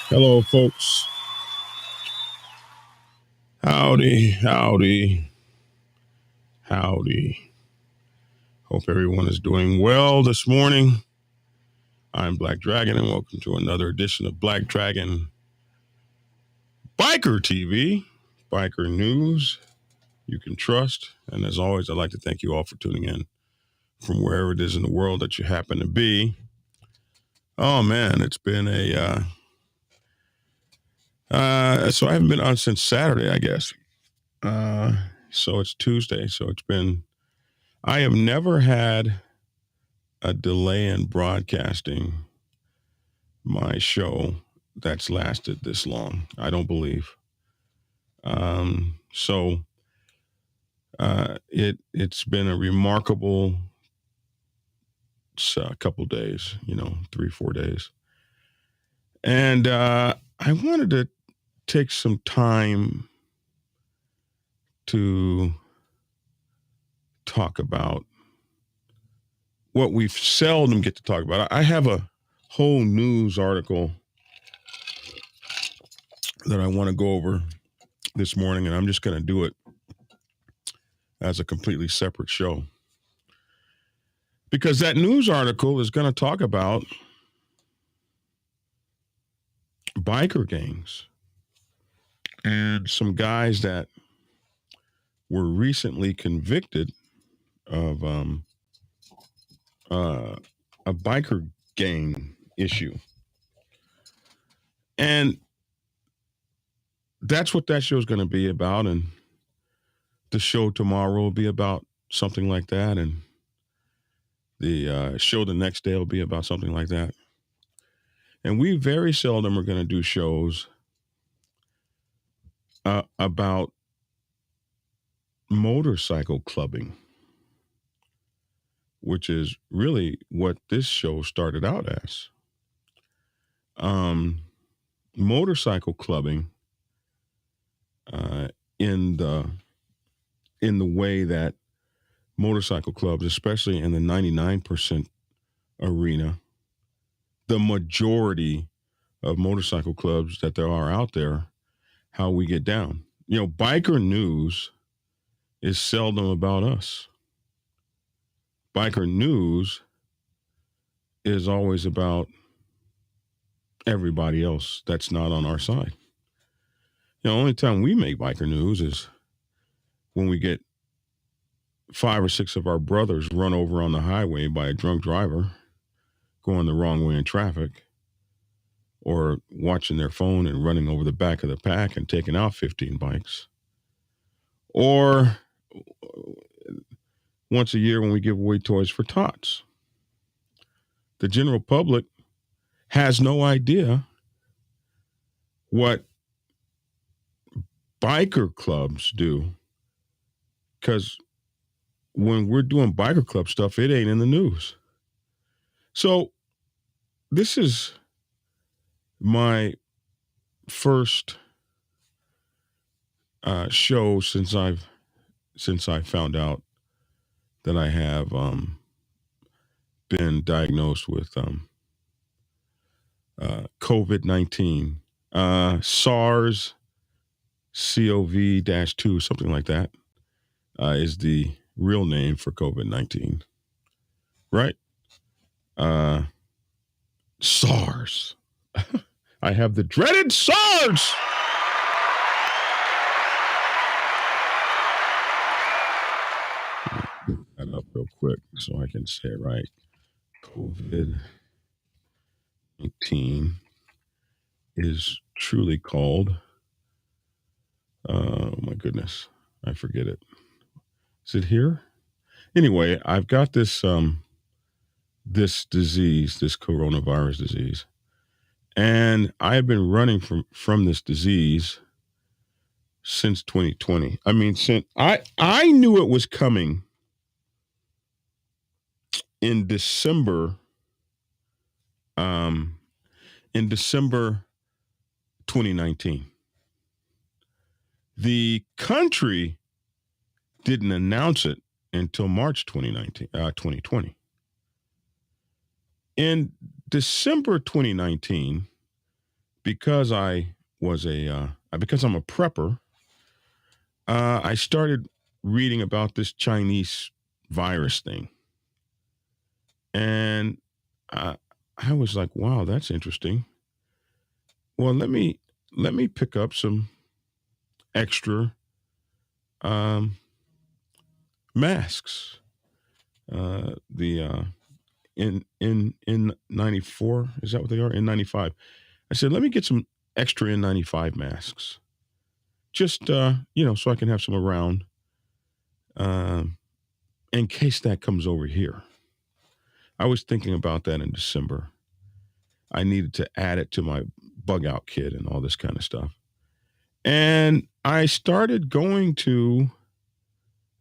Hello, folks. Howdy, howdy, howdy. Hope everyone is doing well this morning. I'm Black Dragon, and welcome to another edition of Black Dragon Biker TV, biker news you can trust. And as always, I'd like to thank you all for tuning in from wherever it is in the world that you happen to be. Oh, man, it's been so I haven't been on since Saturday, I guess. So it's Tuesday. So I have never had a delay in broadcasting my show that's lasted this long. I don't believe. It's been a remarkable couple days, 3-4 days. And I wanted to take some time to talk about what we seldom get to talk about. I have a whole news article that I want to go over this morning, and I'm just going to do it as a completely separate show. Because that news article is going to talk about biker gangs and some guys that were recently convicted of a biker gang issue. And that's what that show is going to be about. And the show tomorrow will be about something like that. And the show the next day will be about something like that. And we very seldom are going to do shows about motorcycle clubbing, which is really what this show started out as. Motorcycle clubbing in the way that motorcycle clubs, especially in the 99% arena, the majority of motorcycle clubs that there are out there, how we get down. Biker news is seldom about us. Biker news is always about everybody else that's not on our side. The only time we make biker news is when we get 5 or 6 of our brothers run over on the highway by a drunk driver going the wrong way in traffic, or watching their phone and running over the back of the pack and taking out 15 bikes. Or once a year when we give away toys for tots. The general public has no idea what biker clubs do, because when we're doing biker club stuff, it ain't in the news. So this is my first show since I found out that I have been diagnosed with COVID-19, SARS CoV-2, something like that, is the real name for COVID-19, right? SARS. I have the dreaded SARS. Look that up real quick so I can say it right. COVID-19 is truly called, oh my goodness, I forget it. Is it here? Anyway, I've got this this disease, this coronavirus disease, and I've been running from this disease since 2020. I mean, since I knew it was coming in December, um, in December 2019. The country didn't announce it until March 2020. In December 2019, because because I'm a prepper, I started reading about this Chinese virus thing, and I was like, "Wow, that's interesting." Well, let me pick up some extra um, masks. The in 94, is that what they are? In 95. I said, let me get some extra N95 masks, just so I can have some around, um, in case that comes over here. I was thinking about that in December. I needed to add it to my bug out kit and all this kind of stuff. And I started going to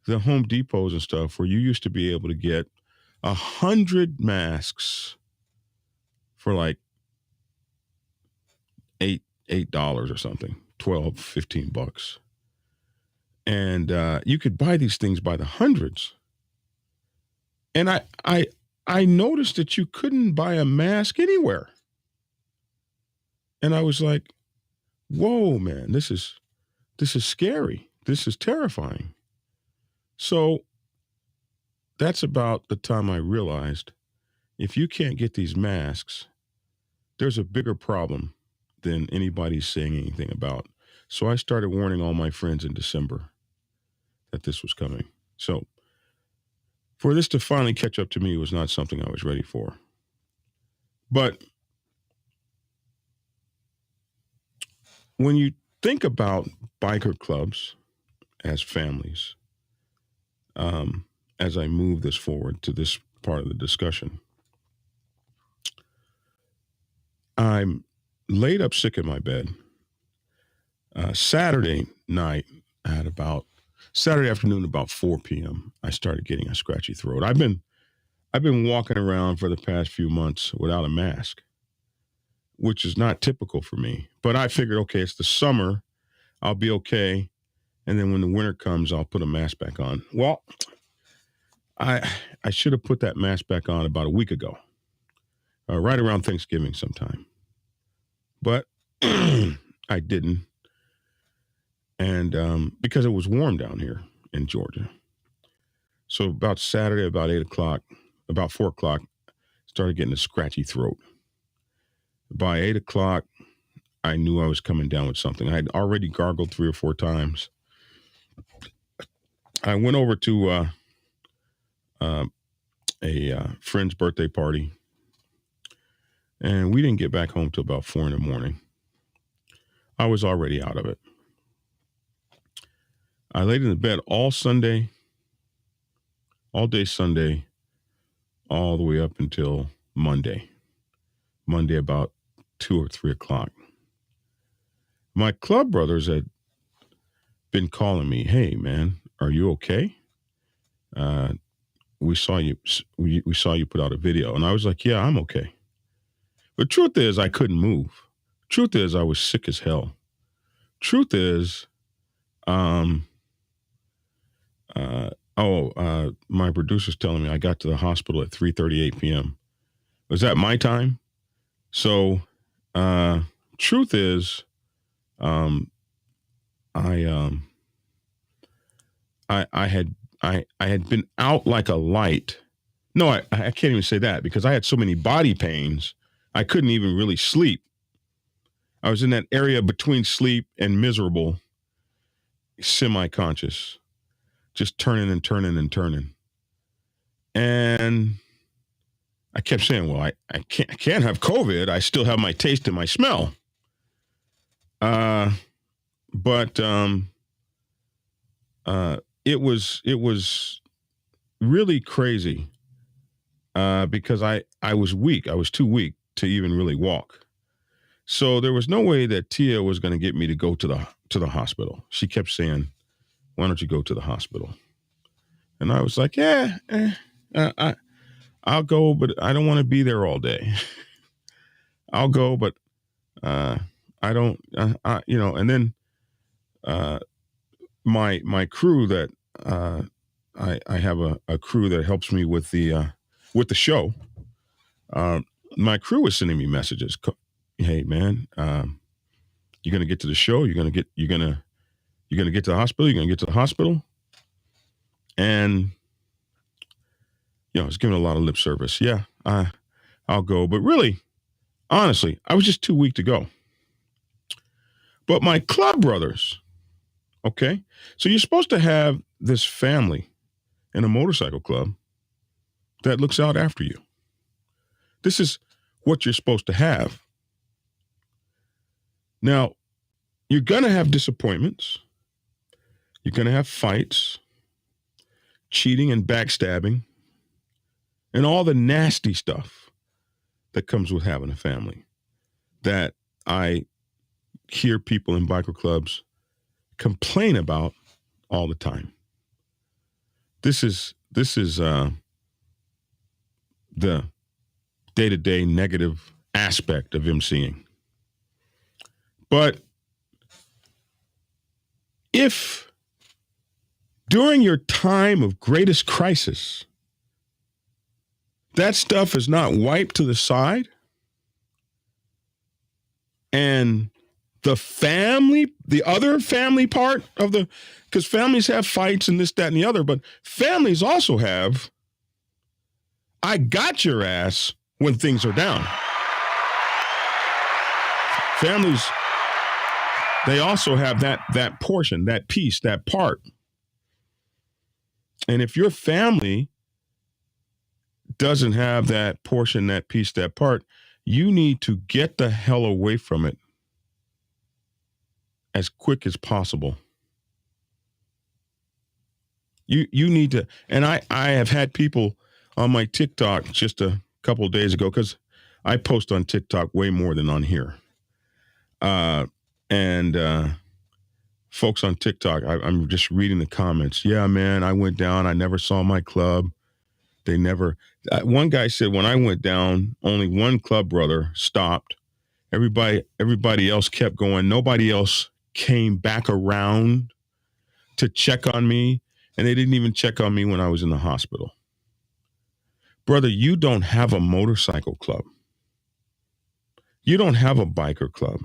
the Home Depots and stuff where you used to be able to get 100 masks for like $8 or something, 12, 15 bucks. And you could buy these things by the hundreds. And I noticed that you couldn't buy a mask anywhere. And I was like, whoa, man, this is scary. This is terrifying. So that's about the time I realized if you can't get these masks, there's a bigger problem than anybody's saying anything about. So I started warning all my friends in December that this was coming. So for this to finally catch up to me was not something I was ready for. But when you think about biker clubs as families, as I move this forward to this part of the discussion, I'm laid up sick in my bed. Saturday night at about Saturday afternoon, about 4 p.m., I started getting a scratchy throat. I've been walking around for the past few months without a mask, which is not typical for me. But I figured, okay, it's the summer, I'll be okay, and then when the winter comes, I'll put a mask back on. Well, I should have put that mask back on about a week ago, right around Thanksgiving sometime. But I didn't. And because it was warm down here in Georgia. So about Saturday, about 8 o'clock, about 4 o'clock, started getting a scratchy throat. By 8 o'clock, I knew I was coming down with something. I had already gargled 3 or 4 times. I went over to a friend's birthday party, and we didn't get back home till about 4 in the morning. I was already out of it. I laid in the bed all Sunday, all day Sunday, all the way up until Monday. Monday about 2 or 3 o'clock. My club brothers had been calling me, "Hey man, are you okay? We saw you put out a video." And I was like, "Yeah, I'm okay." But truth is, I couldn't move. Truth is, I was sick as hell. Truth is, my producer's telling me I got to the hospital at 3:38 p.m. Was that my time? So, truth is, I had been out like a light. No, I can't even say that because I had so many body pains, I couldn't even really sleep. I was in that area between sleep and miserable, semi-conscious, just turning and turning and turning. And I kept saying, well, I can't have COVID. I still have my taste and my smell. But it was really crazy because I was weak. I was too weak to even really walk. So there was no way that Tia was going to get me to go to the hospital. She kept saying, "Why don't you go to the hospital?" And I was like, "Yeah, I'll go, but I don't want to be there all day. I'll go, but I don't, and then my crew that I have a crew that helps me with the show. My crew is sending me messages. Hey man, you're gonna get to the show. You're gonna get to the hospital. You're gonna get to the hospital, and it's giving a lot of lip service. Yeah, I'll go, but really, honestly, I was just too weak to go. But my club brothers, okay, so you're supposed to have this family in a motorcycle club that looks out after you. This is what you're supposed to have. Now, you're going to have disappointments. You're going to have fights, cheating and backstabbing, and all the nasty stuff that comes with having a family that I hear people in biker clubs complain about all the time. This is the day-to-day negative aspect of emceeing. But if during your time of greatest crisis, that stuff is not wiped to the side, and the other family part of because families have fights and this, that, and the other, but families also have, I got your ass when things are down. Families, they also have that portion, that piece, that part. And if your family doesn't have that portion, that piece, that part, you need to get the hell away from it as quick as possible. You need to, and I have had people on my TikTok just a couple of days ago, because I post on TikTok way more than on here. And folks on TikTok, I'm just reading the comments. Yeah, man, I went down. I never saw my club. They never, one guy said, when I went down, only one club brother stopped. Everybody else kept going. Nobody else came back around to check on me. And they didn't even check on me when I was in the hospital. Brother, you don't have a motorcycle club. You don't have a biker club.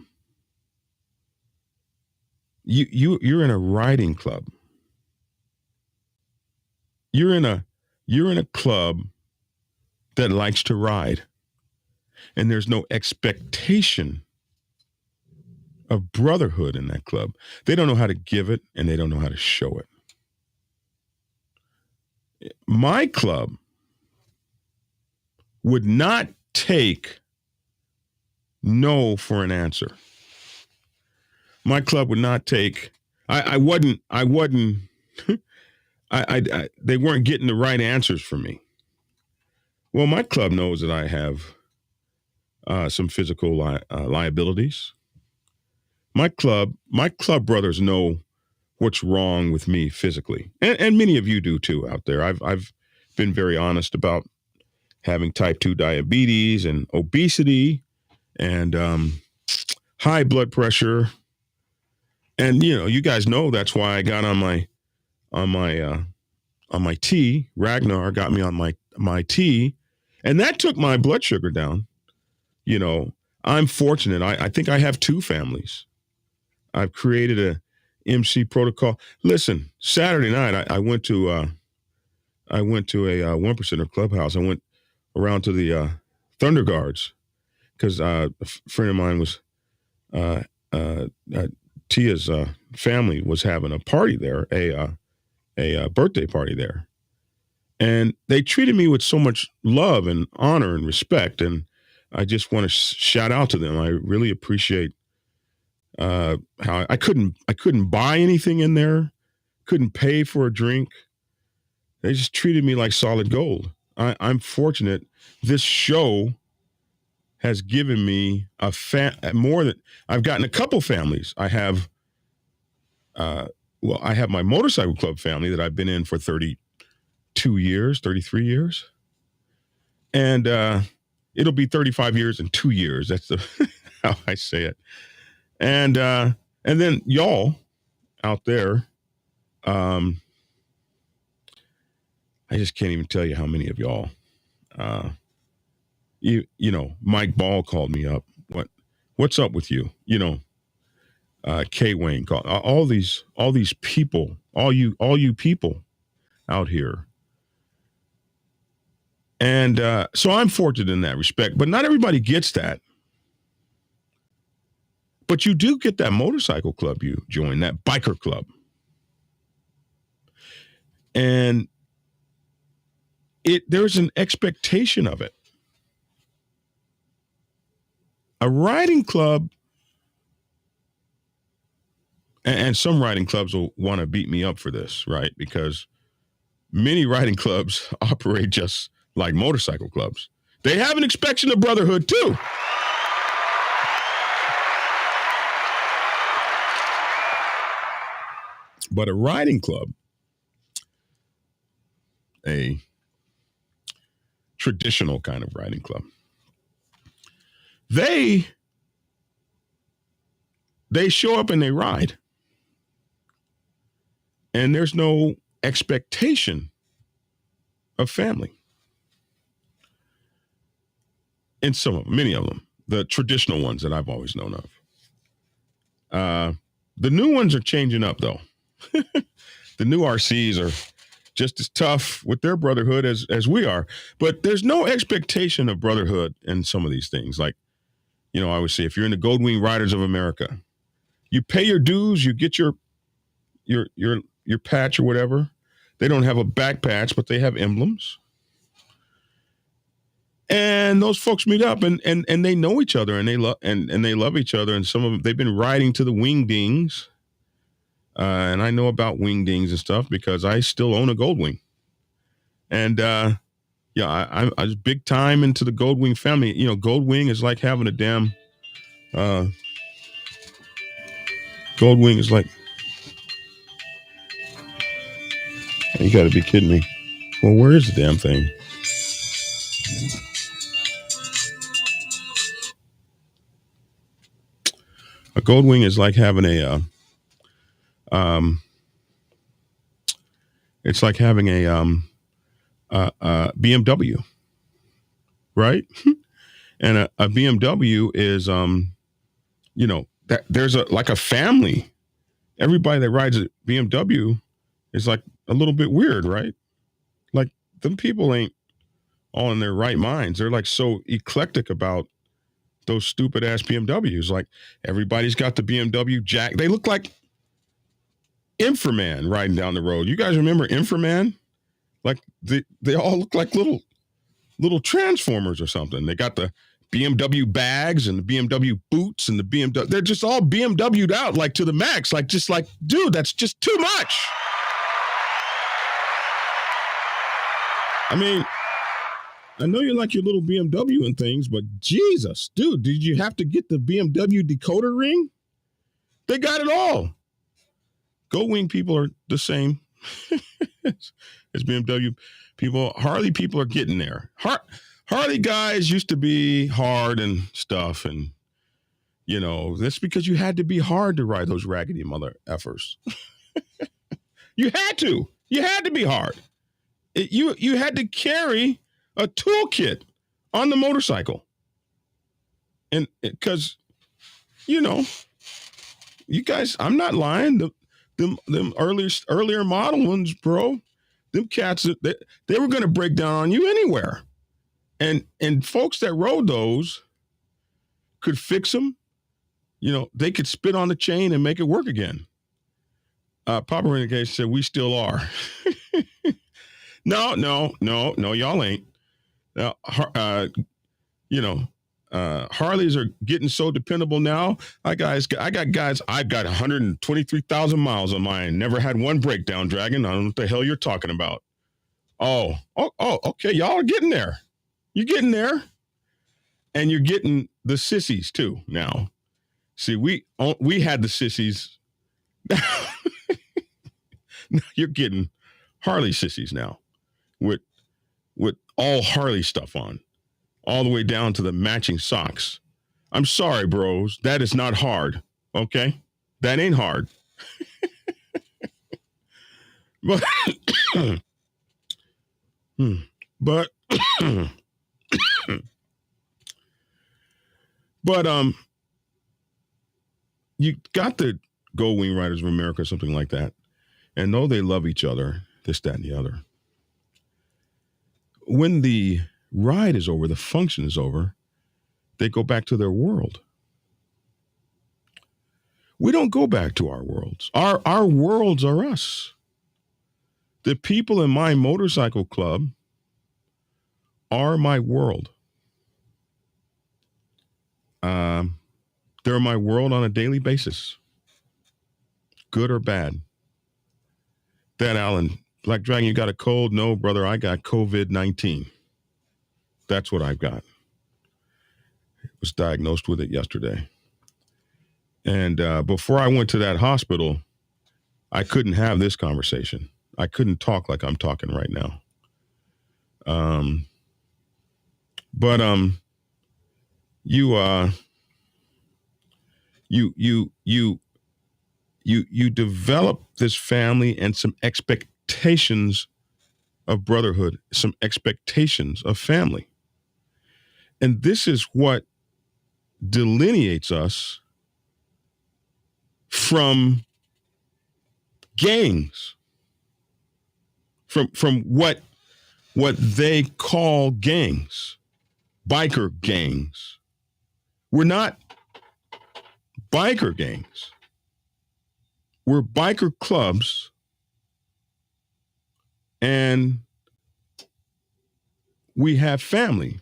You're in a riding club. You're in a club that likes to ride. And there's no expectation of brotherhood in that club. They don't know how to give it, and they don't know how to show it. My club would not take no for an answer. My club would not take, they weren't getting the right answers from me. Well, my club knows that I have some physical liabilities. My club brothers know what's wrong with me physically. And many of you do too out there. I've been very honest about having type 2 diabetes and obesity and high blood pressure. And you guys know that's why I got on my tea. Ragnar got me on my tea, and that took my blood sugar down. I'm fortunate. I think I have two families. I've created a MC protocol. Listen, Saturday night I went to a 1%er clubhouse. I went around to the Thunder Guards because a friend of mine was Tia's family was having a party there, a birthday party there. And they treated me with so much love and honor and respect. And I just want to shout out to them. I really appreciate how I couldn't buy anything in there, couldn't pay for a drink. They just treated me like solid gold. I'm fortunate. This show has given me more than I've gotten a couple families. I have my motorcycle club family that I've been in for 32 years, 33 years. And it'll be 35 years in 2 years. That's how I say it. And then y'all out there, I just can't even tell you how many of y'all. You know, Mike Ball called me up. What's up with you? You know, K Wayne called all these people, all you people out here. And so I'm fortunate in that respect, but not everybody gets that. But you do get that motorcycle club you join, that biker club. And there's an expectation of it. A riding club, and some riding clubs will want to beat me up for this, right? Because many riding clubs operate just like motorcycle clubs. They have an inspection of brotherhood too. But a riding club, a traditional kind of riding club, they show up and they ride. And there's no expectation of family. In many of them, the traditional ones that I've always known of. The new ones are changing up, though. The new RCs are just as tough with their brotherhood as we are. But there's no expectation of brotherhood in some of these things. Like, you know, I would say if you're in the Goldwing Riders of America, you pay your dues, you get your patch or whatever. They don't have a back patch, but they have emblems. And those folks meet up and they know each other and they love each other. And some of them, they've been riding to the wingdings. And I know about wingdings and stuff because I still own a Goldwing. And yeah, I was big time into the Goldwing family. You know, Goldwing is like having a damn Goldwing is like, you got to be kidding me. Well, where is the damn thing? A Goldwing is like having it's like having a BMW, right? And a BMW is, you know, that there's like a family. Everybody that rides a BMW is like a little bit weird, right? Like them people ain't all in their right minds. They're like so eclectic about those stupid ass BMWs. Like everybody's got the BMW jack. They look like Inframan riding down the road. You guys remember Inframan? Like they all look like little transformers or something. They got the BMW bags and the BMW boots and the BMW. They're just all BMW'd out like to the max. Like just like, dude, that's just too much. I mean, I know you like your little BMW and things, but Jesus, dude, did you have to get the BMW decoder ring? They got it all. Goldwing people are the same as BMW people. Harley people are getting there. Harley guys used to be hard and stuff, and you know that's because you had to be hard to ride those raggedy mother effers. You had to be hard. You had to carry a toolkit on the motorcycle, and because you know, you guys, I'm not lying. Them earlier model ones, bro. Them cats, they were going to break down on you anywhere. And folks that rode those could fix them. You know, they could spit on the chain and make it work again. Papa Renegade said, we still are. No, y'all ain't. Now, you know, Harleys are getting so dependable now. I've got 123,000 miles on mine. Never had one breakdown, Dragon. I don't know what the hell you're talking about. Oh, okay. Y'all are getting there. You're getting there. And you're getting the sissies too now. See, we had the sissies. You're getting Harley sissies now with with all Harley stuff on, all the way down to the matching socks. I'm sorry, bros. That is not hard. Okay? That ain't hard. But, but, but, you got the Gold Wing Riders of America, something like that, and know they love each other, this, that, and the other. When the ride is over, the function is over, they go back to their world. We don't go back to our worlds. Our worlds are us. The people in my motorcycle club are my world. They're my world on a daily basis, good or bad. That Alan, Black Dragon, you got a cold? No, brother, I got COVID-19. That's what I've got. Was diagnosed with it yesterday. And before I went to that hospital, I couldn't have this conversation. I couldn't talk like I'm talking right now. But you develop this family and some expectations of brotherhood, some expectations of family. And this is what delineates us from gangs, from what they call gangs, biker gangs. We're not biker gangs. We're biker clubs, and we have family.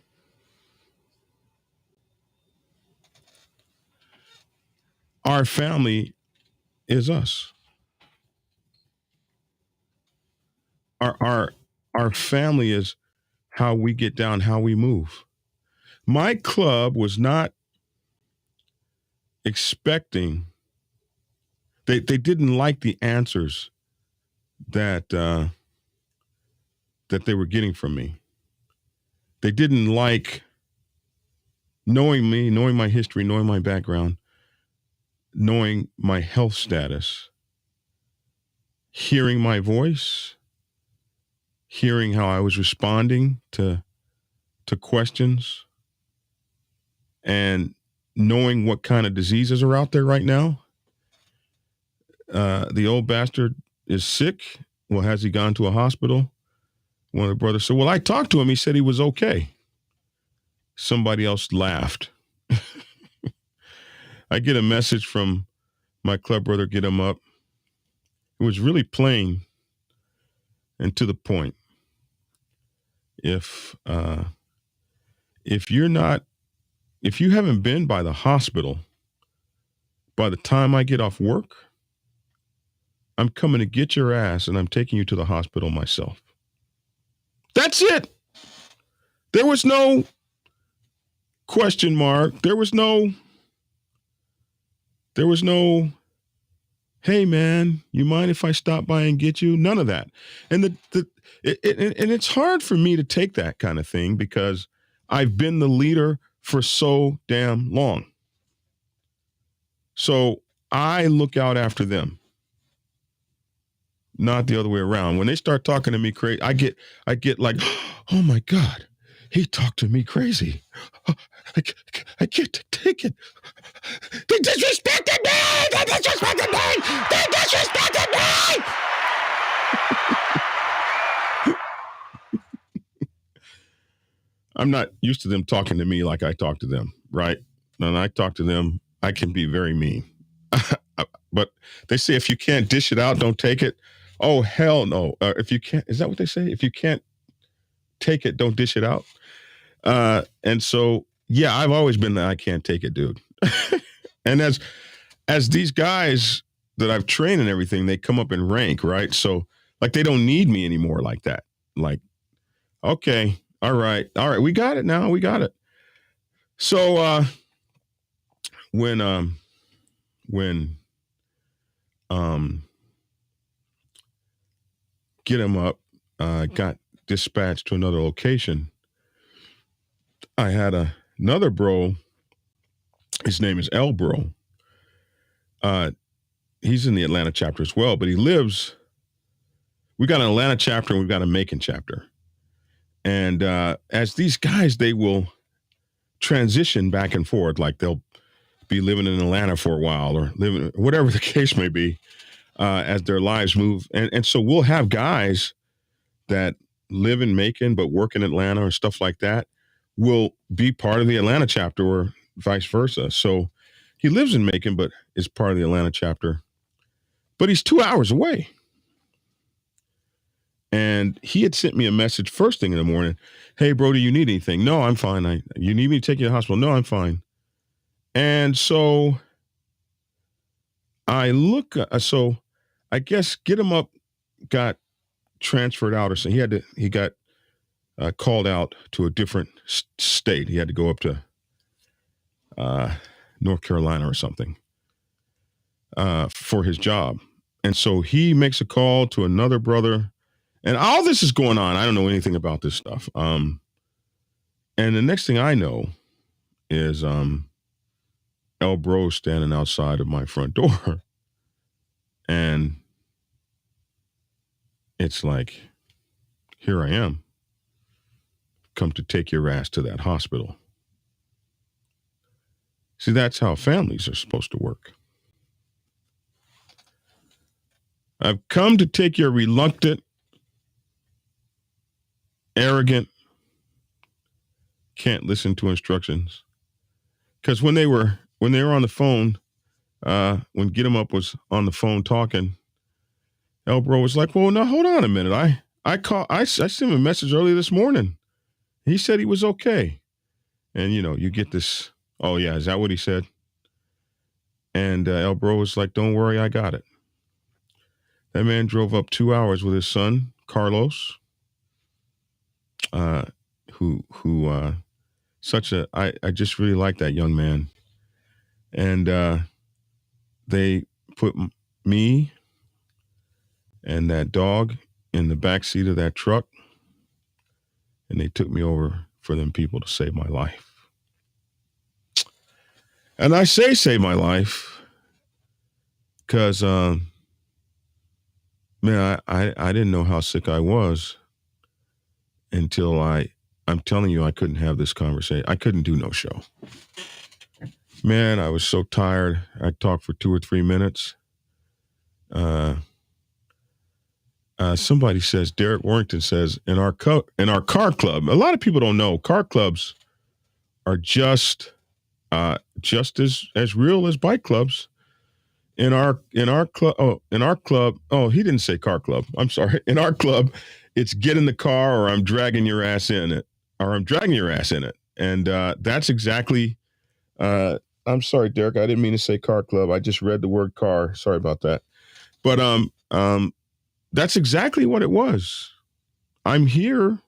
Our family is us. Our family is how we get down, how we move. My club was not expecting. They didn't like the answers that that they were getting from me. They didn't like knowing me, knowing my history, knowing my background, knowing my health status, hearing my voice, hearing how I was responding to questions, and knowing what kind of diseases are out there right now. The old bastard is sick. Well, has he gone to a hospital? One of the brothers said, well, I talked to him. He said he was okay. Somebody else laughed. I get a message from my club brother, Get Him Up. It was really plain and to the point. If you haven't been by the hospital by the time I get off work, I'm coming to get your ass and I'm taking you to the hospital myself. That's it. There was no question mark. There was no, hey man, you mind if I stop by and get you? None of that. And and it's hard for me to take that kind of thing because I've been the leader for so damn long. So I look out after them, not the other way around. When they start talking to me crazy, I get like, oh my God, he talked to me crazy. I can't take it. They disrespected me! They disrespected me! They disrespected me! I'm not used to them talking to me like I talk to them, right? When I talk to them, I can be very mean. But they say if you can't dish it out, don't take it. Oh, hell no. If you can't, is that what they say? If you can't take it, don't dish it out. And so, yeah, I've always been the I can't take it dude. And as these guys that I've trained and everything, they come up in rank, right? So like they don't need me anymore like that. Like, okay, all right, we got it now. We got it. So when Get Him Up got dispatched to another location. I had another bro. His name is El Bro. He's in the Atlanta chapter as well, but he lives. We got an Atlanta chapter and we've got a Macon chapter. And as these guys, they will transition back and forth. Like they'll be living in Atlanta for a while or living, whatever the case may be, as their lives move. And so we'll have guys that live in Macon but work in Atlanta or stuff like that will be part of the Atlanta chapter or vice versa. So he lives in Macon but is part of the Atlanta chapter. But he's 2 hours away. And he had sent me a message first thing in the morning. Hey, bro, do you need anything? No, I'm fine. You need me to take you to the hospital? No, I'm fine. And so I look, so I guess Get Him Up got transferred out or something. He got called out to a different state. He had to go up to North Carolina or something for his job. And so he makes a call to another brother. And all this is going on. I don't know anything about this stuff. And the next thing I know is El Bro standing outside of my front door. And it's like, here I am. Come to take your ass to that hospital. See, that's how families are supposed to work. I've come to take your reluctant, arrogant, can't listen to instructions. Because when they were on the phone, when Get 'Em Up was on the phone talking, El Bro was like, well, now hold on a minute. I sent him a message early this morning. He said he was okay. And you get this, oh yeah, is that what he said? And El Bro was like, don't worry, I got it. That man drove up 2 hours with his son, Carlos, who I just really like that young man. And they put me and that dog in the back seat of that truck, and they took me over for them people to save my life. And I say save my life because, man, I didn't know how sick I was until I'm telling you, I couldn't have this conversation. I couldn't do no show. Man, I was so tired. I talked for 2 or 3 minutes. Somebody says, Derek Warrington says, in our car club, a lot of people don't know, car clubs are just as real as bike clubs. In our club, he didn't say car club. I'm sorry. In our club, it's get in the car or I'm dragging your ass in it. And that's exactly, I'm sorry, Derek, I didn't mean to say car club. I just read the word car. Sorry about that. But that's exactly what it was. I'm here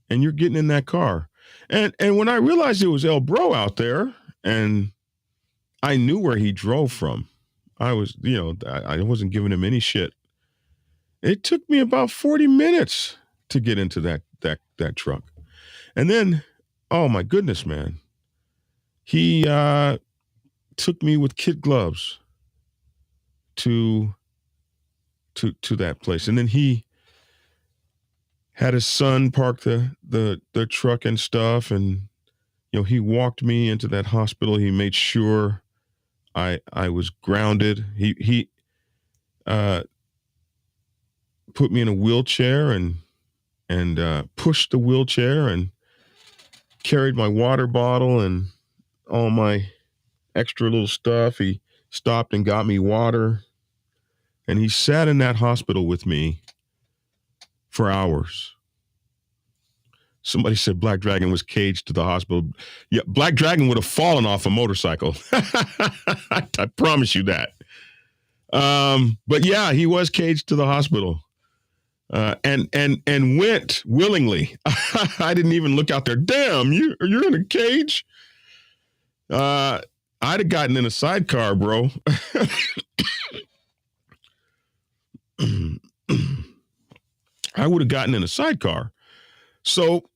and you're getting in that car. And when I realized it was El Bro out there and I knew where he drove from, I wasn't giving him any shit. It took me about 40 minutes to get into that truck. And then, oh my goodness, man, he took me with kid gloves to that place. And then he had his son park the truck and stuff. And, he walked me into that hospital. He made sure I was grounded. He put me in a wheelchair and pushed the wheelchair and carried my water bottle and all my extra little stuff. He stopped and got me water. And he sat in that hospital with me for hours. Somebody said Black Dragon was caged to the hospital. Yeah, Black Dragon would have fallen off a motorcycle. I promise you that. But yeah, he was caged to the hospital. And went willingly. I didn't even look out there. Damn, you're in a cage? I'd have gotten in a sidecar, bro. I would have gotten in a sidecar. So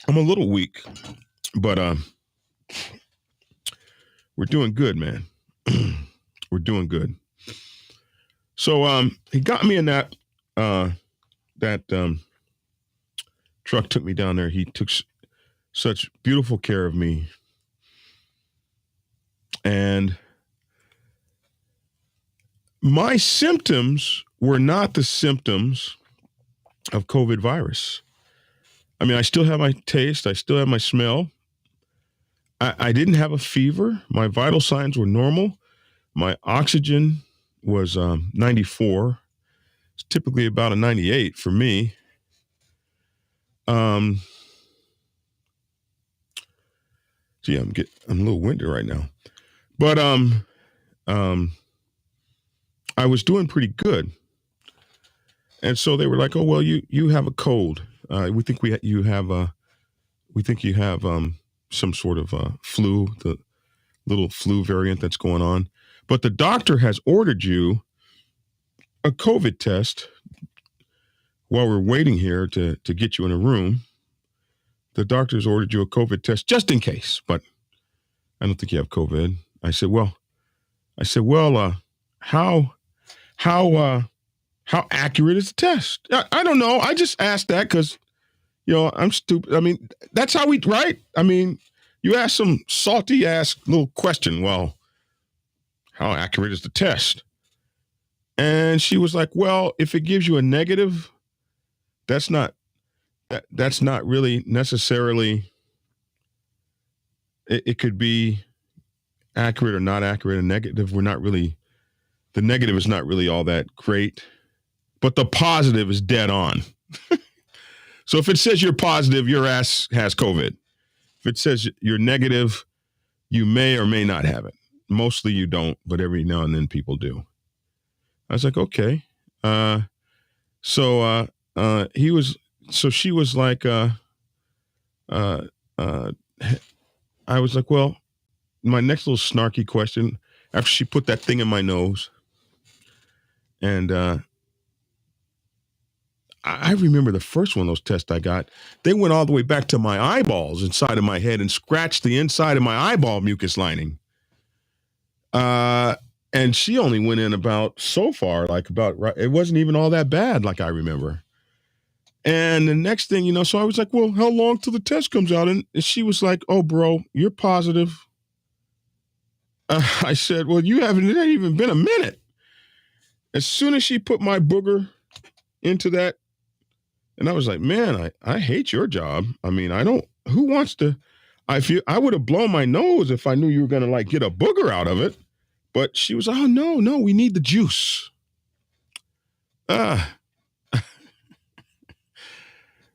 I'm a little weak, but we're doing good, man. We're doing good. So he got me in that truck, took me down there. He took such beautiful care of me. And my symptoms were not the symptoms of COVID virus. I mean, I still have my taste. I still have my smell. I didn't have a fever. My vital signs were normal. My oxygen was 94. It's typically about a 98 for me. Gee, I'm a little winded right now. But I was doing pretty good. And so they were like, "Oh, well, you have a cold. We think you have some sort of flu, the little flu variant that's going on. But the doctor has ordered you a COVID test while we're waiting here to get you in a room. The doctor's ordered you a COVID test just in case, but I don't think you have COVID." I said, well, how accurate is the test? I don't know. I just asked that because, I'm stupid. I mean, that's how right? I mean, you ask some salty ass little question. Well, how accurate is the test? And she was like, well, if it gives you a negative, that's not really necessarily, it could be accurate or not accurate. A negative, the negative is not really all that great, but the positive is dead on. So if it says you're positive, your ass has COVID. If it says you're negative, you may or may not have it. Mostly you don't, but every now and then people do. I was like, okay. So she was like, I was like, well, my next little snarky question after she put that thing in my nose, and I remember the first one of those tests I got, they went all the way back to my eyeballs inside of my head and scratched the inside of my eyeball mucus lining. And she only went in about so far, it wasn't even all that bad, like I remember. And the next thing, so I was like, well, how long till the test comes out? And she was like, oh, bro, you're positive. I said, well, it ain't even been a minute. As soon as she put my booger into that, and I was like, man, I hate your job. I mean, who wants to, I would have blown my nose if I knew you were going to get a booger out of it. But she was, oh, no, we need the juice.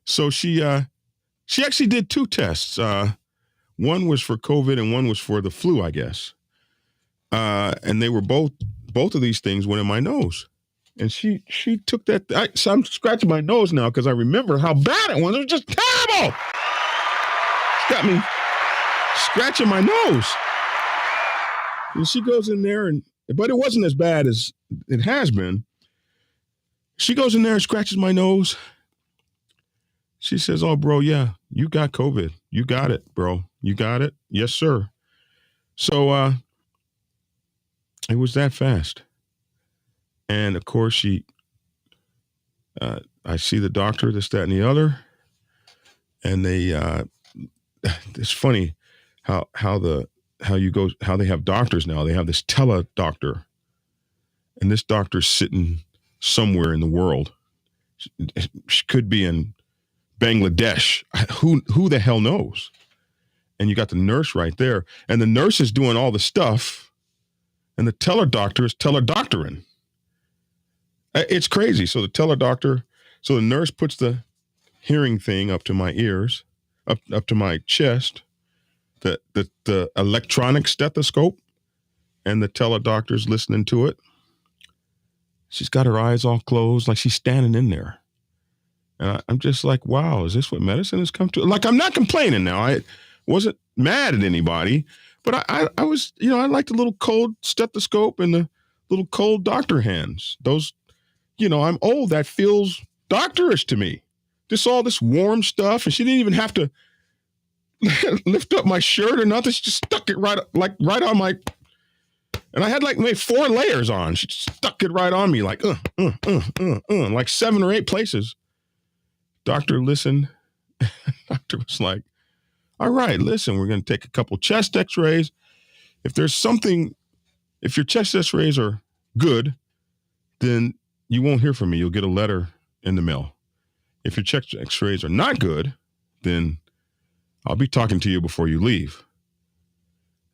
So she actually did two tests. One was for COVID and one was for the flu, I guess. And they were both of these things went in my nose. And she took that. So I'm scratching my nose now because I remember how bad it was. It was just terrible. It's got me scratching my nose. And she goes in there, but it wasn't as bad as it has been. She goes in there and scratches my nose. She says, oh, bro, yeah, you got COVID. You got it, bro. You got it. Yes, sir. So it was that fast. And of course, I see the doctor, this, that, and the other. And it's funny how they have doctors now. They have this tele-doctor. And this doctor's sitting somewhere in the world. She could be in Bangladesh. Who the hell knows? And you got the nurse right there. And the nurse is doing all the stuff. And the tele-doctor is tele-doctoring. It's crazy. So the nurse puts the hearing thing up to my ears, up to my chest, the electronic stethoscope, and the tele-doctor's listening to it. She's got her eyes all closed, like she's standing in there. And I'm just like, wow, is this what medicine has come to? Like, I'm not complaining now. I wasn't mad at anybody, but I was, I like the little cold stethoscope and the little cold doctor hands. Those, I'm old. That feels doctorish to me. All this warm stuff. And she didn't even have to lift up my shirt or nothing. She just stuck it right on my, and I had like maybe 4 layers on. She just stuck it right on me like, like 7 or 8 places. Doctor listened. Doctor was like, all right, listen, we're going to take a couple chest x-rays. If your chest x-rays are good, then you won't hear from me. You'll get a letter in the mail. If your chest x-rays are not good, then I'll be talking to you before you leave.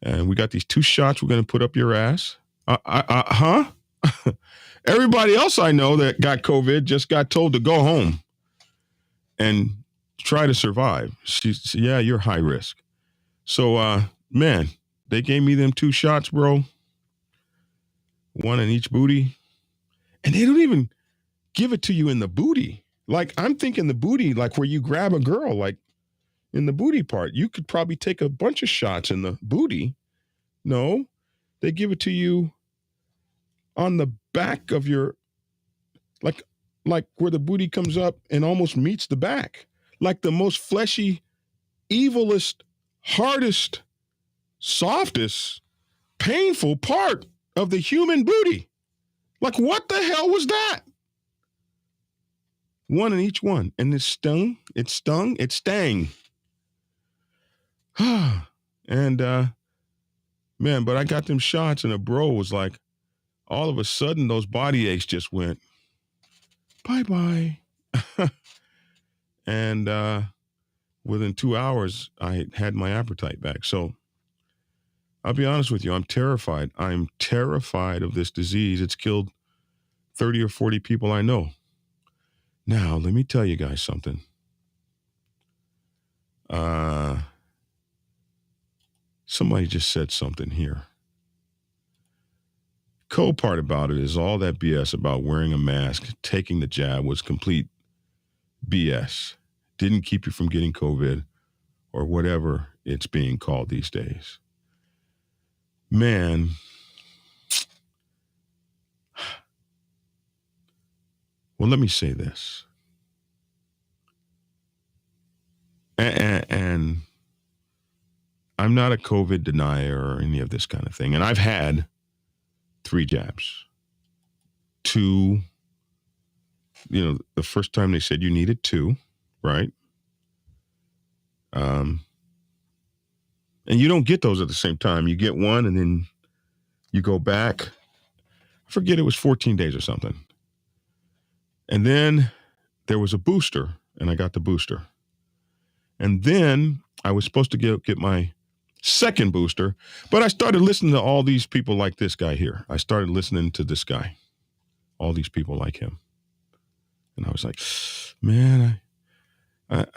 And we got these 2 shots we're going to put up your ass. Huh? Everybody else I know that got COVID just got told to go home and try to survive. She said, yeah, you're high risk. So, man, they gave me them 2 shots, bro. 1 in each booty. And they don't even give it to you in the booty. Like, I'm thinking the booty, like where you grab a girl, like in the booty part. You could probably take a bunch of shots in the booty. No, they give it to you on the back of your, like where the booty comes up and almost meets the back. Like the most fleshy, evilest, hardest, softest, painful part of the human booty. Like, what the hell was that? 1 in each one. And it stung. It stang. And, man, but I got them shots and a bro was like, all of a sudden those body aches just went, bye-bye. And within 2 hours, I had my appetite back. So I'll be honest with you. I'm terrified. I'm terrified of this disease. It's killed 30 or 40 people I know. Now, let me tell you guys something. Somebody just said something here. Cool part about it is all that BS about wearing a mask, taking the jab was complete BS. Didn't keep you from getting COVID or whatever it's being called these days. Man, well, let me say this. And I'm not a COVID denier or any of this kind of thing. And I've had 3 jabs. 2, the first time they said you needed 2, right? And you don't get those at the same time. You get 1 and then you go back. I forget, it was 14 days or something. And then there was a booster, and I got the booster. And then I was supposed to get my second booster, but I started listening to all these people like this guy here. I started listening to this guy, all these people like him. And I was like, man, I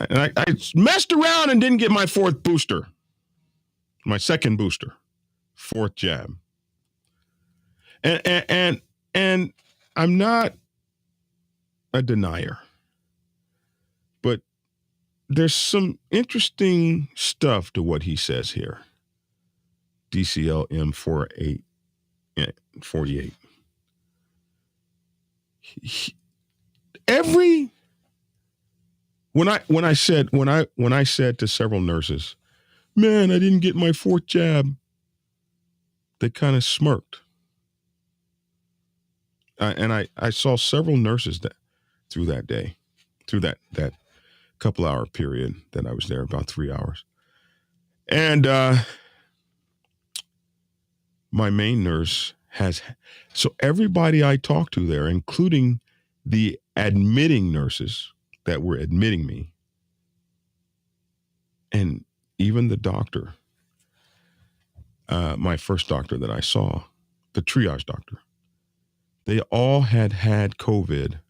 messed around and didn't get my 4th booster, my second booster, 4th jab. And I'm not a denier, but there's some interesting stuff to what he says here. DCLM 48. When I said to several nurses, man, I didn't get my 4th jab, they kind of smirked. And I saw several nurses through that day, through that couple hour period that I was there, about 3 hours. And my main nurse so everybody I talked to there, including the admitting nurses that were admitting me, and even the doctor, my first doctor that I saw, the triage doctor, they all had COVID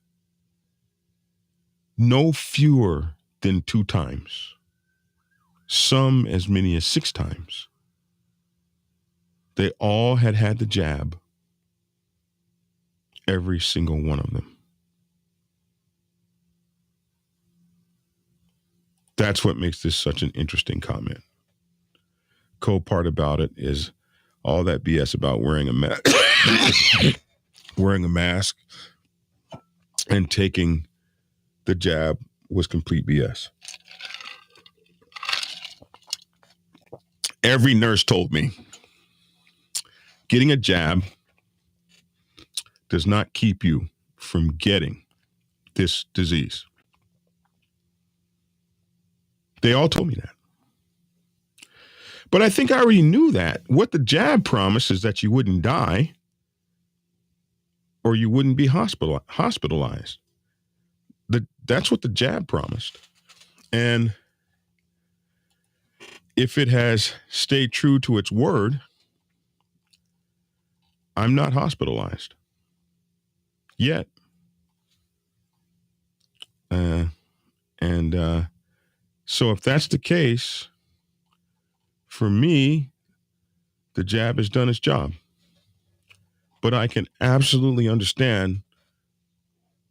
no fewer than 2 times, some as many as 6 times. They all had the jab, every single one of them. That's what makes this such an interesting comment. Cool part about it is all that BS about wearing a mask, wearing a mask, and taking the jab was complete BS. Every nurse told me getting a jab does not keep you from getting this disease. They all told me that. But I think I already knew that. What the jab promised is that you wouldn't die or you wouldn't be hospitalized. That's what the jab promised. And if it has stayed true to its word, I'm not hospitalized yet. So if that's the case, for me, the jab has done its job. But I can absolutely understand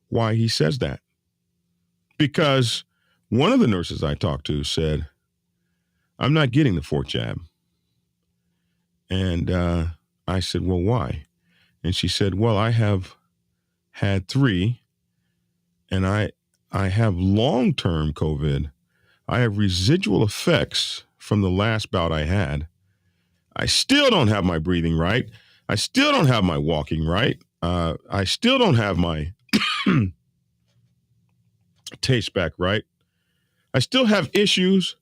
why he says that. Because one of the nurses I talked to said, I'm not getting the fourth jab. And I said, well, why? And she said, well, I have had 3, and I have long-term COVID. I have residual effects from the last bout I had. I still don't have my breathing right. I still don't have my walking right. I still don't have my taste back right. I still have issues.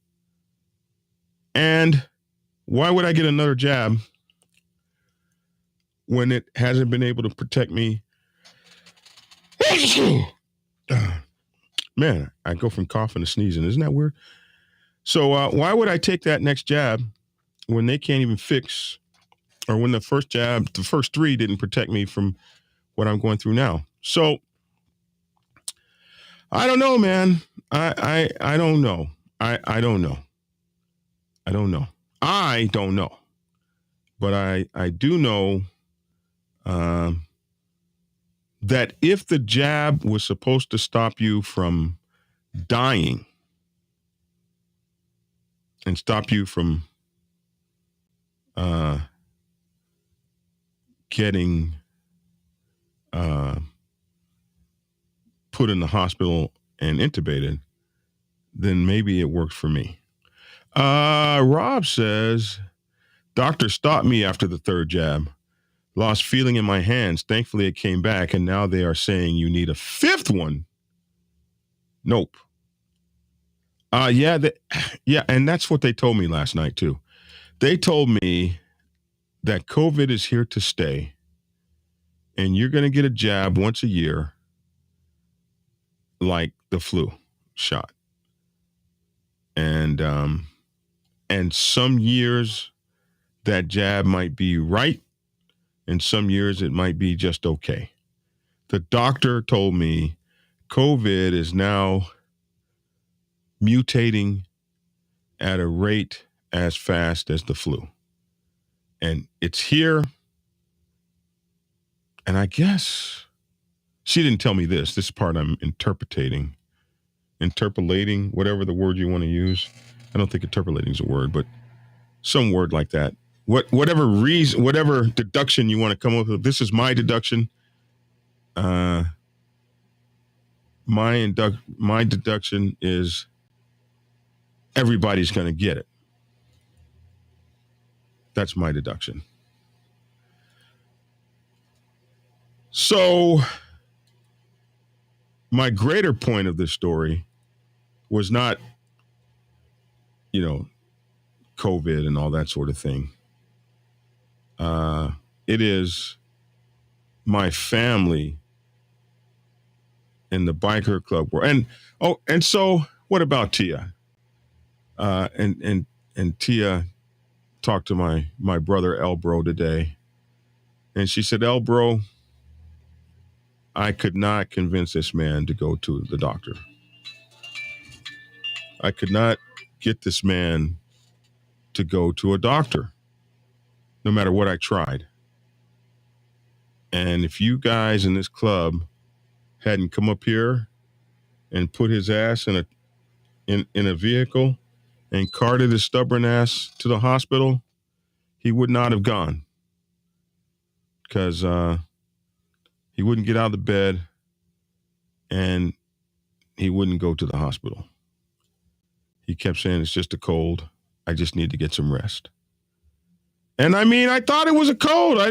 And why would I get another jab when it hasn't been able to protect me? Man, I go from coughing to sneezing. Isn't that weird? So why would I take that next jab when they can't even fix, or when the first 3 didn't protect me from what I'm going through now? So I don't know, man. I don't know. I don't know. I don't know. I don't know. But I do know that if the jab was supposed to stop you from dying and stop you from getting put in the hospital and intubated, then maybe it worked for me. Rob says, doctor stopped me after the 3rd jab. Lost feeling in my hands. Thankfully, it came back, and now they are saying you need a 5th one. Nope. Yeah, and that's what they told me last night, too. They told me that COVID is here to stay, and you're going to get a jab once a year like the flu shot. And some years that jab might be right, and some years it might be just okay. The doctor told me COVID is now mutating at a rate as fast as the flu. And it's here. And I guess she didn't tell me this. This part I'm interpolating, whatever the word you want to use. I don't think interpolating is a word, but some word like that. Whatever reason, whatever deduction you want to come up with. This is my deduction. My deduction is everybody's going to get it. That's my deduction. So my greater point of this story was not, COVID and all that sort of thing. It is my family in the biker club world. And so what about Tia? And Tia talked to my brother Elbro today, and she said, Elbro, I could not convince this man to go to the doctor. I could not get this man to go to a doctor, no matter what I tried. And if you guys in this club hadn't come up here and put his ass in in a vehicle and carted his stubborn ass to the hospital, he would not have gone because he wouldn't get out of the bed and he wouldn't go to the hospital. He kept saying, it's just a cold. I just need to get some rest. And I mean, I thought it was a cold. I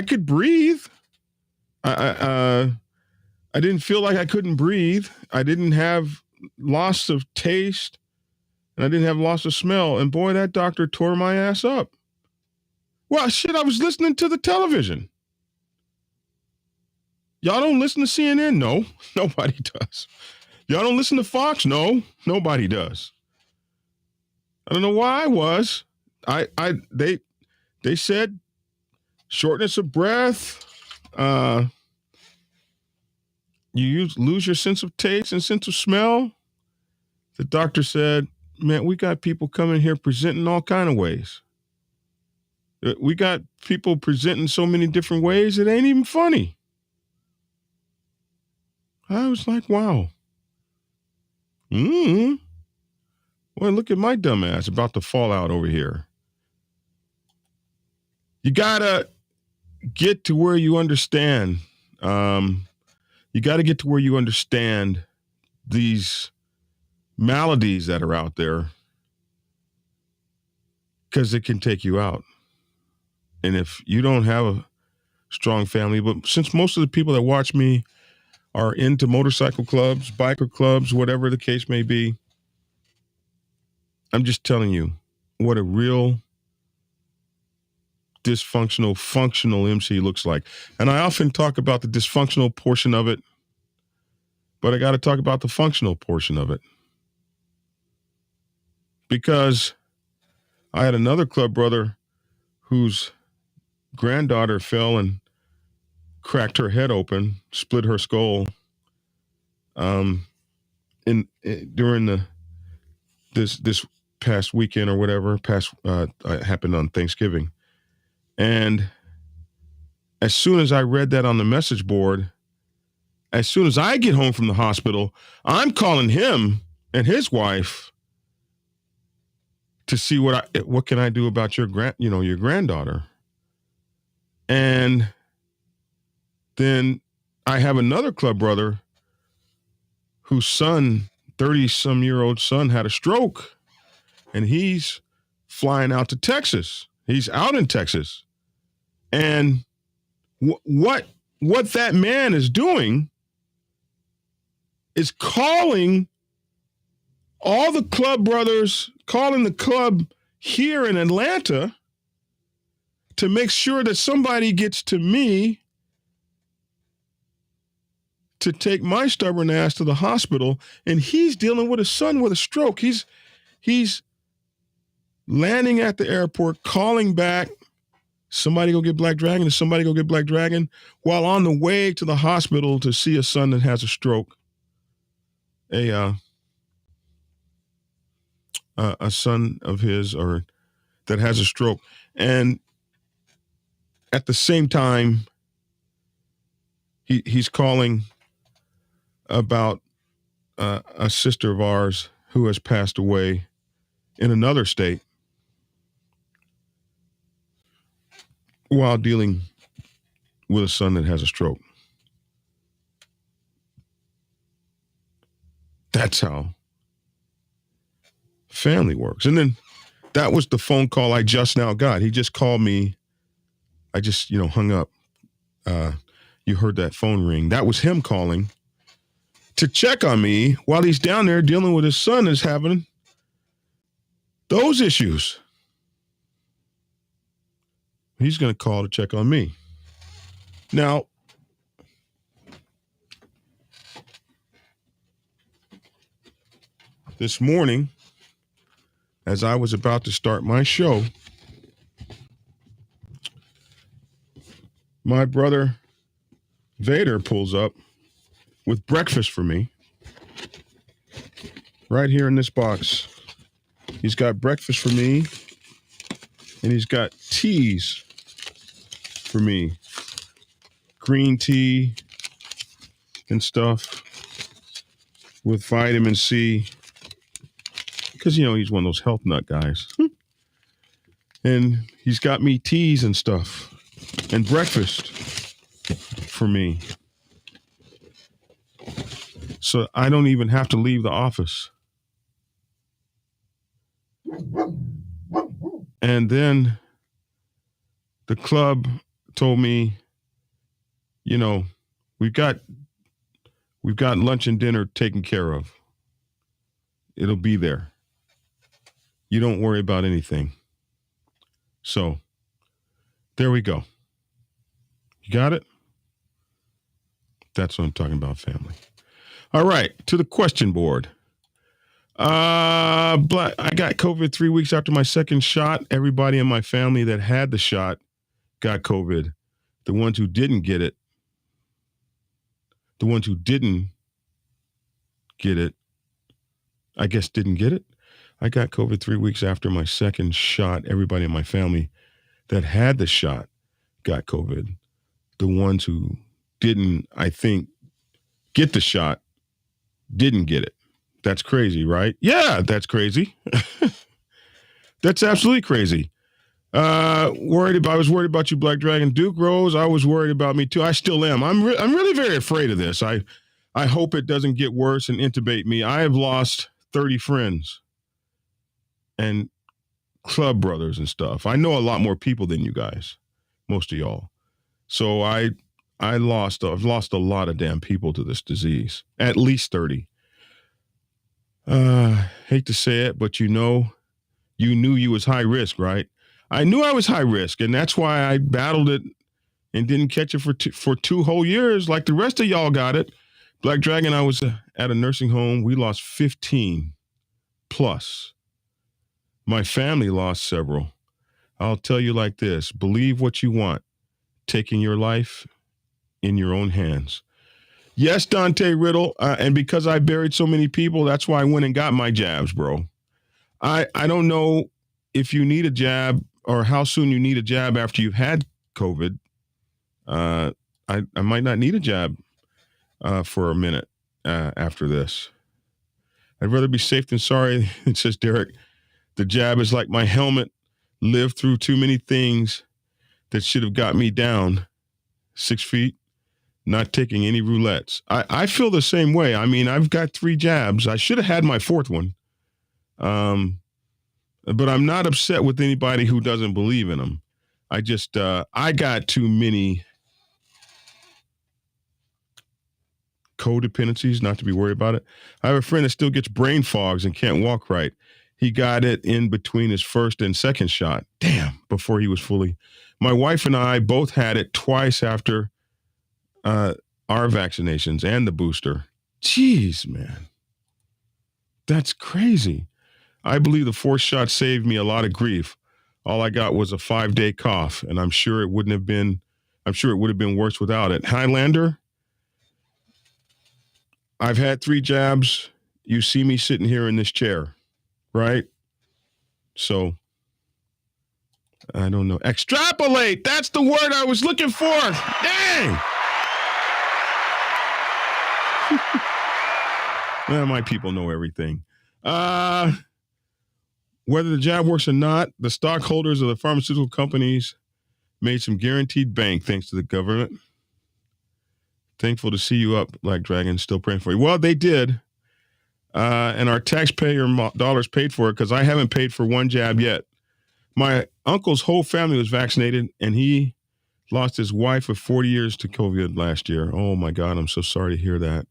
could breathe. I didn't feel like I couldn't breathe. I didn't have loss of taste and I didn't have loss of smell. And boy, that doctor tore my ass up. Well, shit, I was listening to the television. Y'all don't listen to CNN? No, nobody does. Y'all don't listen to Fox? No, nobody does. I don't know why I was. They said shortness of breath. You lose your sense of taste and sense of smell. The doctor said, man, we got people coming here presenting all kind of ways. We got people presenting so many different ways, it ain't even funny. I was like, wow. Well, look at my dumb ass about to fall out over here. You gotta get to where you understand. You got to get to where you understand these maladies that are out there because it can take you out. And if you don't have a strong family, but since most of the people that watch me are into motorcycle clubs, biker clubs, whatever the case may be, I'm just telling you what a real dysfunctional, functional MC looks like. And I often talk about the dysfunctional portion of it, but I got to talk about the functional portion of it. Because I had another club brother whose granddaughter fell and cracked her head open, split her skull, during this past weekend or whatever. Happened on Thanksgiving, and as soon as I read that on the message board, as soon as I get home from the hospital, I'm calling him and his wife to see what can I do about your granddaughter. And then I have another club brother whose son, 30-some-year-old son, had a stroke, and he's flying out to Texas. He's out in Texas. And what that man is doing is calling all the club brothers, calling the club here in Atlanta to make sure that somebody gets to me to take my stubborn ass to the hospital. And he's dealing with a son with a stroke. He's landing at the airport, calling back, somebody go get Black Dragon, and somebody go get Black Dragon, while on the way to the hospital to see a son that has a stroke. A son of his or that has a stroke. And at the same time, he's calling about a sister of ours who has passed away in another state while dealing with a son that has a stroke. That's how family works. And then that was the phone call I just now got. He just called me. I just, hung up. You heard that phone ring. That was him calling to check on me while he's down there dealing with his son that's having those issues. He's going to call to check on me. Now, this morning, as I was about to start my show, my brother Vader pulls up with breakfast for me right here in this box. He's got breakfast for me, and he's got teas for me, green tea and stuff. with vitamin C because, he's one of those health nut guys. And he's got me teas and stuff and breakfast for me. So I don't even have to leave the office. And then the club told me, we've got lunch and dinner taken care of. It'll be there. You don't worry about anything. So there we go. You got it? That's what I'm talking about, family. All right, to the question board. I got COVID 3 weeks after my second shot. Everybody in my family that had the shot got COVID. The ones who didn't get it, I guess didn't get it. I got COVID 3 weeks after my second shot. Everybody in my family that had the shot got COVID. The ones who didn't, I think, get the shot didn't get it. That's crazy, right? Yeah, that's crazy. That's absolutely crazy. I was worried about you, Black Dragon. Duke Rose, I was worried about me too. I still am. I'm really very afraid of this. I hope it doesn't get worse and intubate me. I have lost 30 friends and club brothers and stuff. I know a lot more people than you guys, most of y'all. So I've lost a lot of damn people to this disease, at least 30. Hate to say it, but you knew you was high risk, right? I knew I was high risk, and that's why I battled it and didn't catch it for 2 whole years like the rest of y'all got it. Black Dragon, I was at a nursing home. We lost 15 plus. My family lost several. I'll tell you like this. Believe what you want. Taking your life in your own hands. Yes, Dante Riddle, and because I buried so many people, that's why I went and got my jabs, bro. I don't know if you need a jab or how soon you need a jab after you've had COVID. I might not need a jab for a minute after this. I'd rather be safe than sorry. It says Derek, the jab is like my helmet. Lived through too many things that should have got me down 6 feet. Not taking any roulettes. I feel the same way. I mean, I've got 3 jabs. I should have had my 4th one. But I'm not upset with anybody who doesn't believe in them. I just, I got too many codependencies not to be worried about it. I have a friend that still gets brain fogs and can't walk right. He got it in between his first and second shot. Damn, before he was fully. My wife and I both had it twice after our vaccinations and the booster. Jeez, man. That's crazy. I believe the 4th shot saved me a lot of grief. All I got was a 5-day cough, and I'm sure it would have been worse without it. Highlander, I've had 3 jabs. You see me sitting here in this chair, right? So, I don't know. Extrapolate. That's the word I was looking for. Dang. Well, my people know everything. Whether the jab works or not, the stockholders of the pharmaceutical companies made some guaranteed bank thanks to the government. Thankful to see you up, Black Dragon. Still praying for you. Well, they did. And our taxpayer dollars paid for it because I haven't paid for 1 jab yet. My uncle's whole family was vaccinated, and he lost his wife of 40 years to COVID last year. Oh, my God. I'm so sorry to hear that.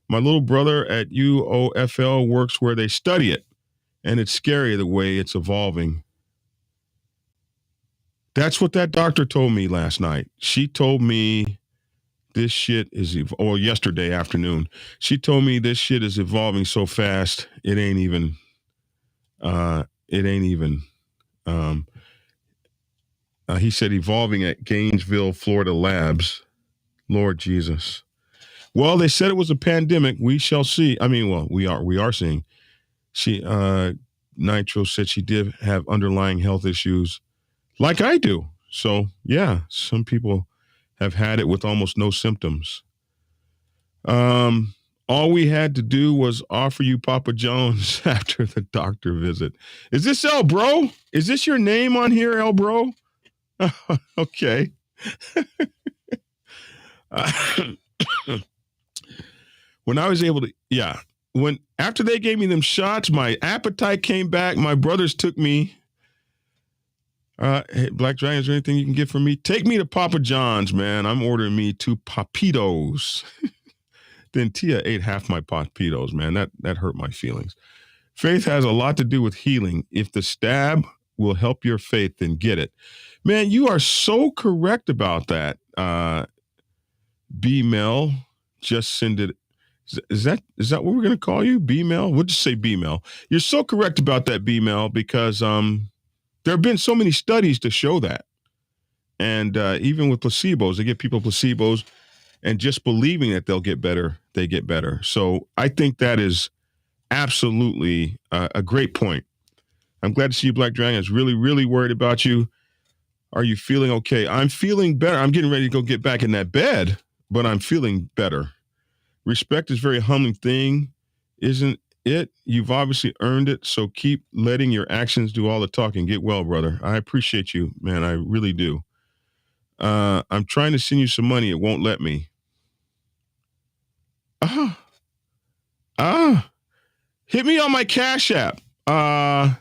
My little brother at UOFL works where they study it, and it's scary the way it's evolving. That's what that doctor told me last night. She told me this shit is, or yesterday afternoon, she told me this shit is evolving so fast, it ain't even. He said evolving at Gainesville, Florida labs. Lord Jesus. Well, they said it was a pandemic. We shall see. I mean, well, we are seeing. Nitro said she did have underlying health issues like I do. So, yeah, some people have had it with almost no symptoms. All we had to do was offer you Papa Jones after the doctor visit. Is this El Bro? Is this your name on here, El Bro? Okay. When I was able to, when after they gave me them shots, my appetite came back. My brothers took me. Hey, Black Dragon, is there anything you can get for me? Take me to Papa John's, man. I'm ordering me 2 Papitos. Then Tia ate half my Papitos, man. That hurt my feelings. Faith has a lot to do with healing. If the stab will help your faith, then get it. Man, you are so correct about that. B Mel, just send it. Is that what we're going to call you? B Mel? We'll just say B Mel. You're so correct about that, B Mel, because there have been so many studies to show that. And even with placebos, they give people placebos, and just believing that they'll get better, they get better. So I think that is absolutely a great point. I'm glad to see you, Black Dragon. I was really, really worried about you. Are you feeling okay? I'm feeling better. I'm getting ready to go get back in that bed, but I'm feeling better. Respect is a very humbling thing, isn't it? You've obviously earned it, so keep letting your actions do all the talking. Get well, brother. I appreciate you, man. I really do. I'm trying to send you some money. It won't let me. Hit me on my Cash App. $biker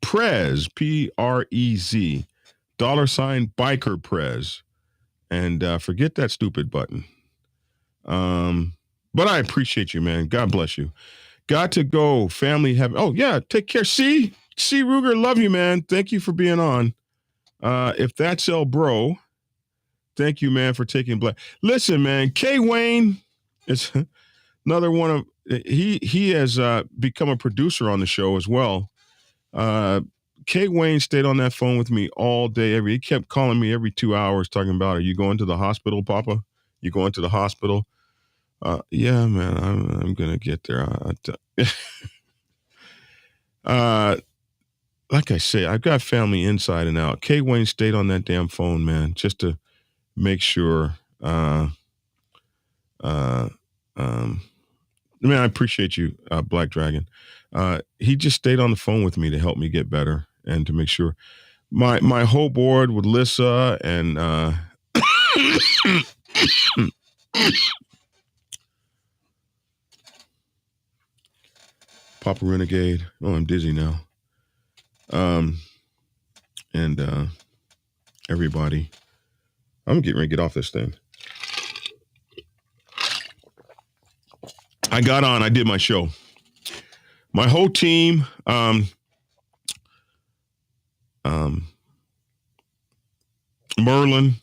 Prez, Prez. $biker Prez. And forget that stupid button. But I appreciate you, man. God bless you. Got to go. Family have. Oh, yeah. Take care. C. Ruger, love you, man. Thank you for being on. If that's El Bro, thank you, man, for taking black. Listen, man, K. Wayne is another one of. He has become a producer on the show as well. K. Wayne stayed on that phone with me all day. He kept calling me every 2 hours, talking about, "Are you going to the hospital, Papa? You going to the hospital?" Yeah, man, I'm gonna get there. Like I say, I've got family inside and out. K. Wayne stayed on that damn phone, man, just to make sure. Man, I appreciate you, Black Dragon. He just stayed on the phone with me to help me get better and to make sure my whole board with Lissa and Papa Renegade. Oh, I'm dizzy now. And everybody. I'm getting ready to get off this thing. I got on. I did my show. My whole team. Merlin.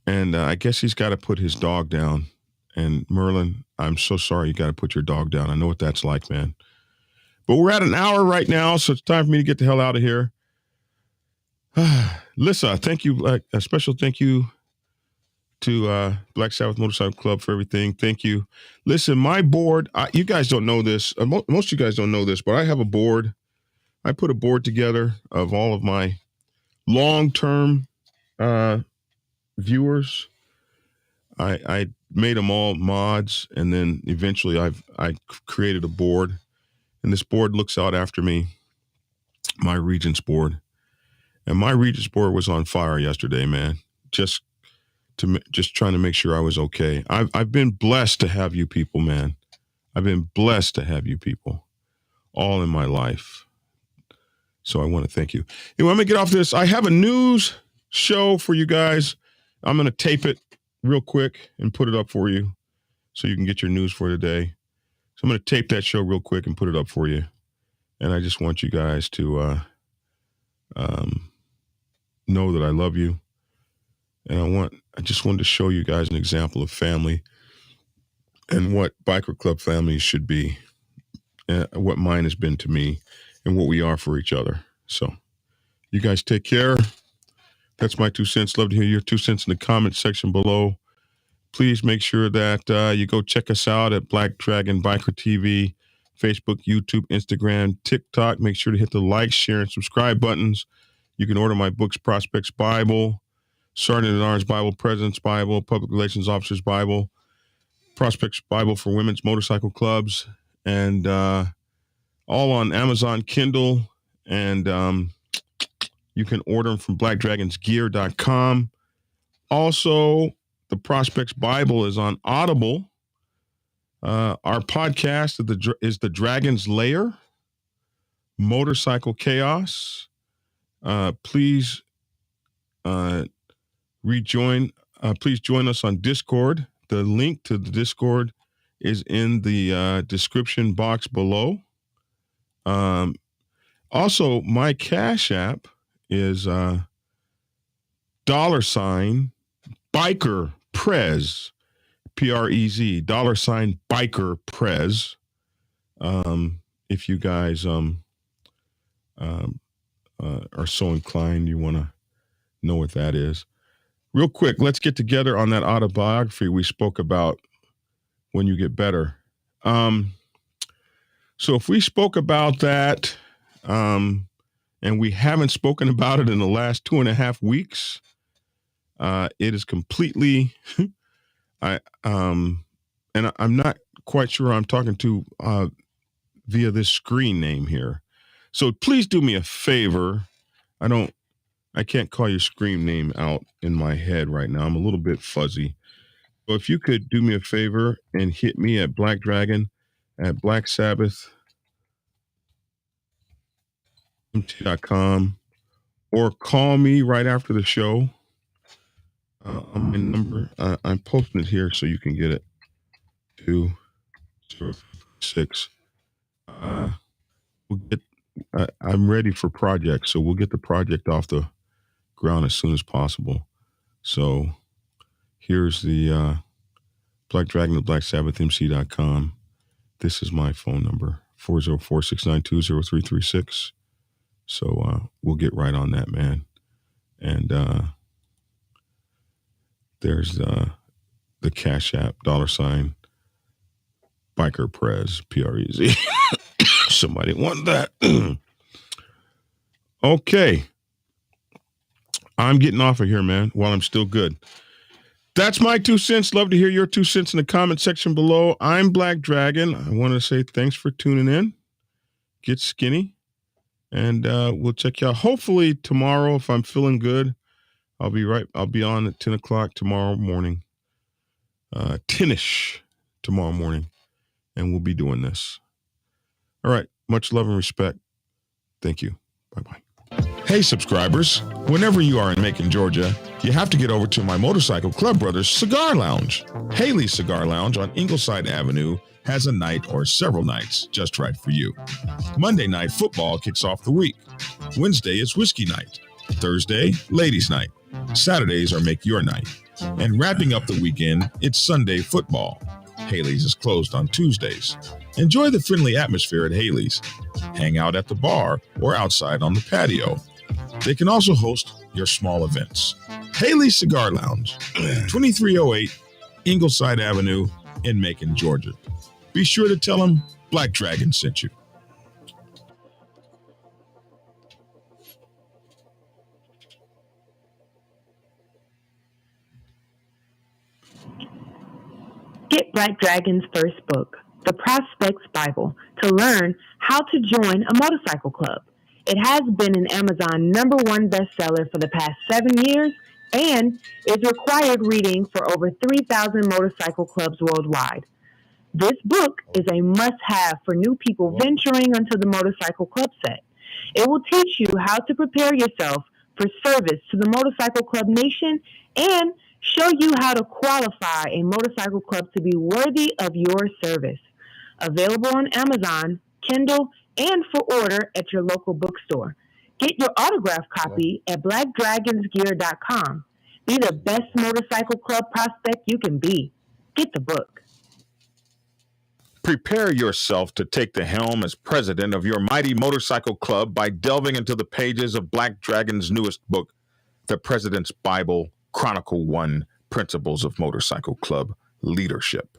And I guess he's got to put his dog down. And Merlin, I'm so sorry you got to put your dog down. I know what that's like, man. But we're at an hour right now, so it's time for me to get the hell out of here. Lissa, thank you. A special thank you to Black Sabbath Motorcycle Club for everything. Thank you. Listen, my board, you guys don't know this. Most of you guys don't know this, but I have a board. I put a board together of all of my long-term viewers. I made them all mods, and then eventually I created a board, and this board looks out after me, my Regents board. And my Regents board was on fire yesterday, man. Just trying to make sure I was okay. I've been blessed to have you people, man. I've been blessed to have you people all in my life. So I want to thank you. Anyway, I'm going to get off this. I have a news show for you guys. I'm going to tape it real quick and put it up for you so you can get your news for today. So I'm going to tape that show real quick and put it up for you. And I just want you guys to know that I love you. And I just wanted to show you guys an example of family and what Biker Club families should be, what mine has been to me, and what we are for each other. So you guys take care. That's my 2 cents. Love to hear your 2 cents in the comment section below. Please make sure that you go check us out at Black Dragon Biker TV, Facebook, YouTube, Instagram, TikTok. Make sure to hit the like, share, and subscribe buttons. You can order my books, Prospects Bible, Sergeant at Arms Bible, President's Bible, Public Relations Officer's Bible, Prospects Bible for Women's Motorcycle Clubs, and all on Amazon Kindle. And you can order them from blackdragonsgear.com. Also, the Prospects Bible is on Audible. Our podcast is The Dragon's Lair, Motorcycle Chaos. Please please join us on Discord. The link to the Discord is in the description box below. Also, my Cash App is $ Biker Prez, Prez, $ Biker Prez. If you guys are so inclined, you want to know what that is. Real quick, let's get together on that autobiography we spoke about, When You Get Better. So if we spoke about that, and we haven't spoken about it in the last 2.5 weeks, it is completely, and I'm not quite sure I'm talking to via this screen name here. So please do me a favor. I can't call your screen name out in my head right now. I'm a little bit fuzzy. So if you could do me a favor and hit me at Black Dragon at blacksabbath.com or call me right after the show. My number, I'm posting it here so you can get it. 206. I'm ready for projects, so we'll get the project off the ground as soon as possible. So here's the Black Dragon at blacksabbathmc.com. This is my phone number, 404-692-0336. So we'll get right on that, man. And there's the Cash App, $ Biker Prez, Prez. Somebody want that. Okay. I'm getting off of here, man, while I'm still good. That's my 2 cents. Love to hear your 2 cents in the comment section below. I'm Black Dragon. I want to say thanks for tuning in. Get skinny. And we'll check you out. Hopefully tomorrow, if I'm feeling good, I'll be on at 10 o'clock tomorrow morning. 10-ish tomorrow morning. And we'll be doing this. All right. Much love and respect. Thank you. Bye-bye. Hey, subscribers. Whenever you are in Macon, Georgia, you have to get over to my Motorcycle Club Brothers Cigar Lounge. Haley's Cigar Lounge on Ingleside Avenue has a night or several nights just right for you. Monday night football kicks off the week. Wednesday is whiskey night. Thursday, ladies night. Saturdays are make your night. And wrapping up the weekend, it's Sunday football. Haley's is closed on Tuesdays. Enjoy the friendly atmosphere at Haley's. Hang out at the bar or outside on the patio. They can also host your small events. Haley's Cigar Lounge, 2308 Ingleside Avenue in Macon, Georgia. Be sure to tell them Black Dragon sent you. Get Black Dragon's first book, The Prospects Bible, to learn how to join a motorcycle club. It has been an Amazon #1 bestseller for the past 7 years and is required reading for over 3,000 motorcycle clubs worldwide. This book is a must-have for new people venturing onto the motorcycle club set. It will teach you how to prepare yourself for service to the motorcycle club nation and show you how to qualify a motorcycle club to be worthy of your service. Available on Amazon, Kindle, and for order at your local bookstore. Get your autographed copy at blackdragonsgear.com. Be the best motorcycle club prospect you can be. Get the book. Prepare yourself to take the helm as president of your mighty motorcycle club by delving into the pages of Black Dragon's newest book, The President's Bible, Chronicle 1, Principles of Motorcycle Club Leadership.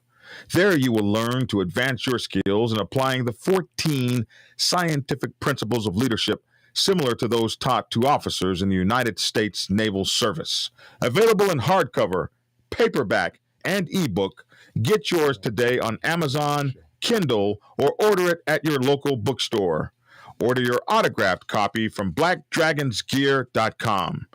There you will learn to advance your skills in applying the 14 scientific principles of leadership similar to those taught to officers in the United States Naval Service. Available in hardcover, paperback, and ebook. Get yours today on Amazon, Kindle, or order it at your local bookstore. Order your autographed copy from blackdragonsgear.com.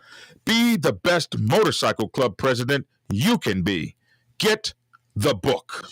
Be the best motorcycle club president you can be. Get the book.